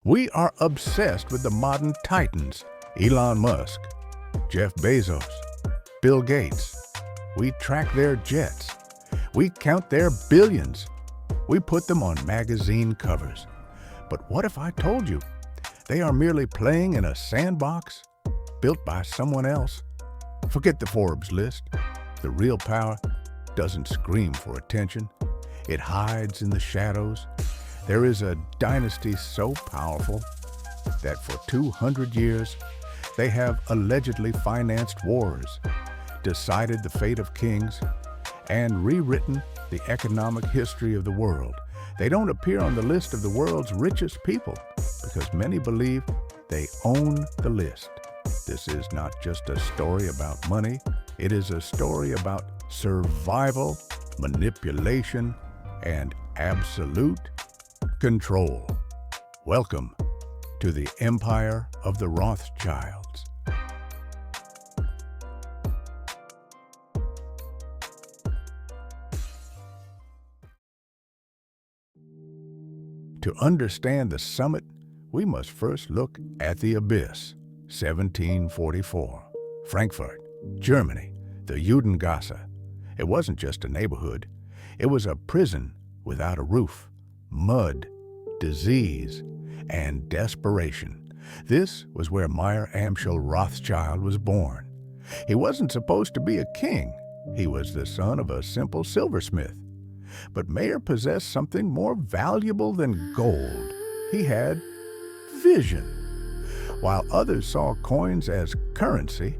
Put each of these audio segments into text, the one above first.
We are obsessed with the modern titans, Elon Musk, Jeff Bezos, Bill Gates. We track their jets. We count their billions. We put them on magazine covers. But what if I told you they are merely playing in a sandbox built by someone else? Forget the Forbes list. The real power doesn't scream for attention. It hides in the shadows. There is a dynasty so powerful that for 200 years they have allegedly financed wars, decided the fate of kings, and rewritten the economic history of the world. They don't appear on the list of the world's richest people because many believe they own the list. This is not just a story about money. It is a story about survival, manipulation, and absolute control. Welcome to the Empire of the Rothschilds. To understand the summit, we must first look at the abyss. 1744, Frankfurt, Germany, the Judengasse. It wasn't just a neighborhood. It was a prison without a roof. Mud, disease, and desperation. This was where Meyer Amschel Rothschild was born. He wasn't supposed to be a king. He was the son of a simple silversmith. But Meyer possessed something more valuable than gold. He had vision. While others saw coins as currency,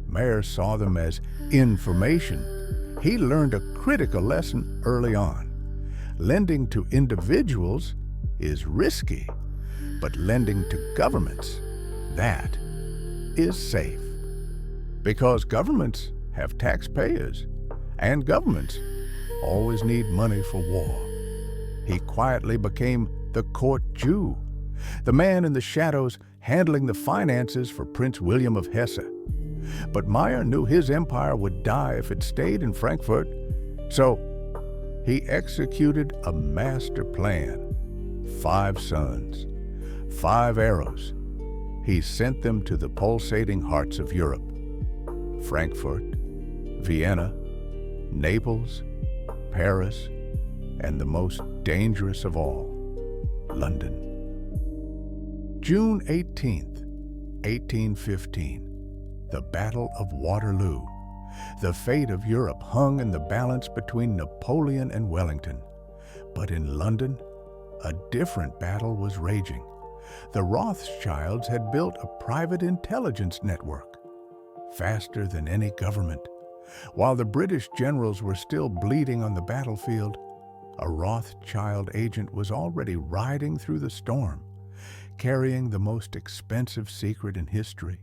Meyer saw them as information. He learned a critical lesson early on. Lending to individuals is risky, but lending to governments, that is safe. Because governments have taxpayers, and governments always need money for war. He quietly became the court Jew, the man in the shadows handling the finances for Prince William of Hesse. But Meyer knew his empire would die if it stayed in Frankfurt, so he executed a master plan. 5 sons, 5 arrows. He sent them to the pulsating hearts of Europe. Frankfurt, Vienna, Naples, Paris, and the most dangerous of all, London. June 18th, 1815, the Battle of Waterloo. The fate of Europe hung in the balance between Napoleon and Wellington. But in London, a different battle was raging. The Rothschilds had built a private intelligence network, faster than any government. While the British generals were still bleeding on the battlefield, a Rothschild agent was already riding through the storm, carrying the most expensive secret in history.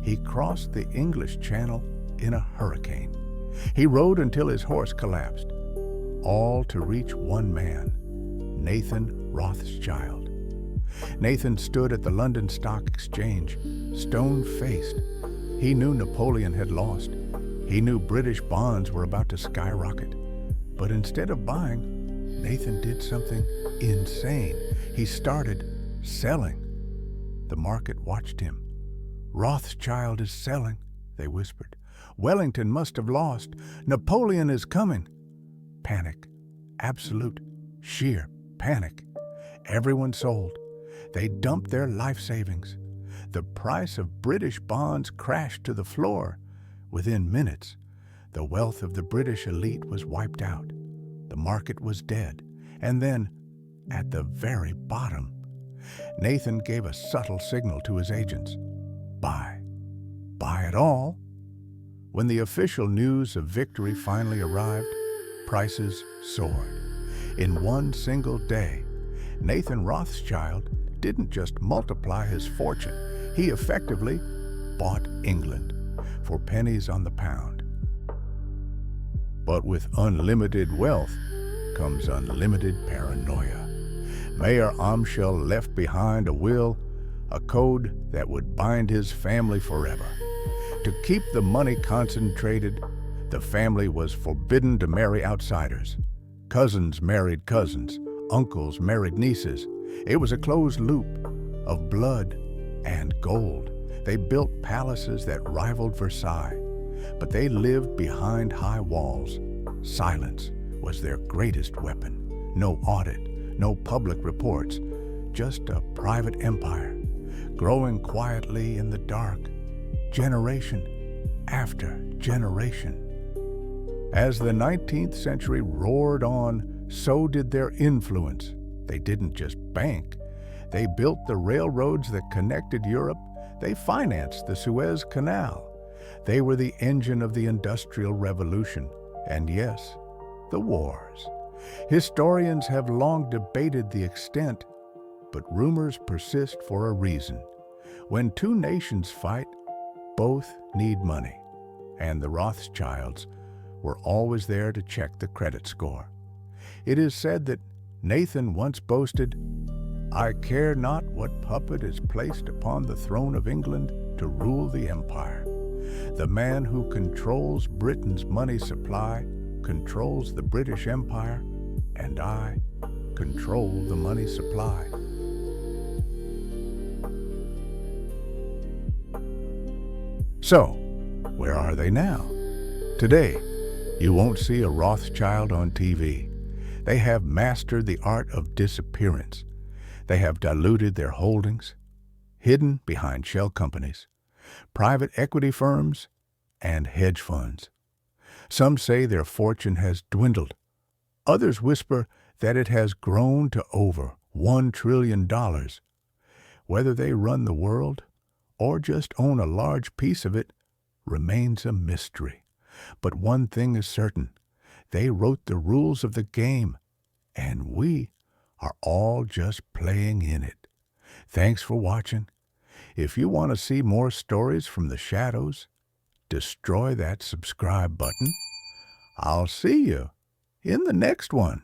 He crossed the English Channel in a hurricane. He rode until his horse collapsed, all to reach one man, Nathan Rothschild. Nathan stood at the London Stock Exchange, stone-faced. He knew Napoleon had lost. He knew British bonds were about to skyrocket. But instead of buying, Nathan did something insane. He started selling. The market watched him. "Rothschild is selling," they whispered. "Wellington must have lost. Napoleon is coming." Panic. Absolute, sheer panic. Everyone sold. They dumped their life savings. The price of British bonds crashed to the floor. Within minutes, the wealth of the British elite was wiped out. The market was dead. And then, at the very bottom, Nathan gave a subtle signal to his agents. Buy. Buy it all. When the official news of victory finally arrived, prices soared. In one single day, Nathan Rothschild didn't just multiply his fortune, he effectively bought England for pennies on the pound. But with unlimited wealth comes unlimited paranoia. Meyer Amschel left behind a will, a code that would bind his family forever. To keep the money concentrated, the family was forbidden to marry outsiders. Cousins married cousins, uncles married nieces, It was a closed loop of blood and gold. They built palaces that rivaled Versailles, but they lived behind high walls. Silence was their greatest weapon. No audit, no public reports, just a private empire, growing quietly in the dark, generation after generation. As the 19th century roared on, so did their influence. They didn't just bank. They built the railroads that connected Europe. They financed the Suez Canal. They were the engine of the Industrial Revolution. And yes, the wars. Historians have long debated the extent, but rumors persist for a reason. When two nations fight, both need money, and the Rothschilds were always there to check the credit score. It is said that Nathan once boasted, "I care not what puppet is placed upon the throne of England to rule the empire. The man who controls Britain's money supply controls the British Empire, and I control the money supply." So, where are they now? Today, you won't see a Rothschild on TV. They have mastered the art of disappearance. They have diluted their holdings, hidden behind shell companies, private equity firms, and hedge funds. Some say their fortune has dwindled. Others whisper that it has grown to over $1 trillion. Whether they run the world or just own a large piece of it remains a mystery. But one thing is certain. They wrote the rules of the game, and we are all just playing in it. Thanks for watching. If you want to see more stories from the shadows, destroy that subscribe button. I'll see you in the next one.